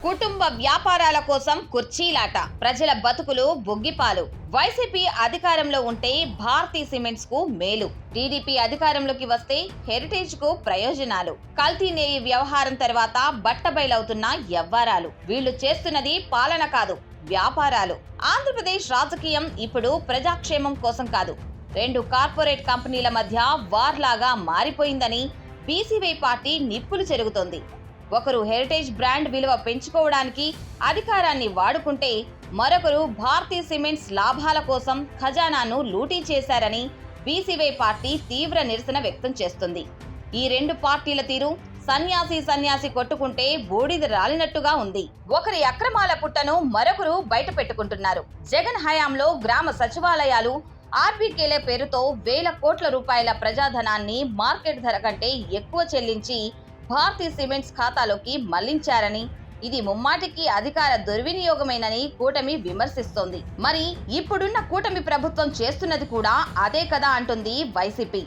కుటుంబ వ్యాపారాల కోసం కుర్చీలాట, ప్రజల బతుకులు బొగ్గిపాలు. వైసీపీ అధికారంలో ఉంటే భారతీ సిమెంట్స్ కు మేలు, టీడీపీ అధికారంలోకి వస్తే హెరిటేజ్ కు ప్రయోజనాలు. కల్తీ నేయి వ్యవహారం తర్వాత బట్టబయలవుతున్న యవ్వారాలు. వీళ్లు చేస్తున్నది పాలన కాదు, వ్యాపారాలు. ఆంధ్రప్రదేశ్ రాజకీయం ఇప్పుడు ప్రజాక్షేమం కోసం కాదు, రెండు కార్పొరేట్ కంపెనీల మధ్య వార్ లాగా మారిపోయిందని బీసీవై పార్టీ నిప్పులు చెరుగుతోంది. ఒకరు హెరిటేజ్ బ్రాండ్ విలువ పెంచుకోవడానికి అధికారాన్ని వాడుకుంటే, మరొకరు భారతీ సిమెంట్స్ లాభాల కోసం ఖజానాను లూటీ చేశారని బీసీవై పార్టీ తీవ్ర నిరసన వ్యక్తం చేస్తుంది. ఈ రెండు పార్టీల తీరు సన్యాసి కొట్టుకుంటే బూడిద రాలినట్టుగా ఉంది. ఒకరి అక్రమాల పుట్టను మరొకరు బయట పెట్టుకుంటున్నారు. జగన్ హయాంలో గ్రామ సచివాలయాలు, ఆర్బీకేల పేరుతో వేల కోట్ల రూపాయల ప్రజాధనాన్ని మార్కెట్ ధర కంటే ఎక్కువ చెల్లించి భారతీ సిమెంట్స్ ఖాతాలోకి మళ్లించారని, ఇది ముమ్మాటికి అధికార దుర్వినియోగమేనని కూటమి విమర్శిస్తోంది. మరి ఇప్పుడున్న కూటమి ప్రభుత్వం చేస్తున్నది కూడా అదే కదా అంటుంది వైసీపీ.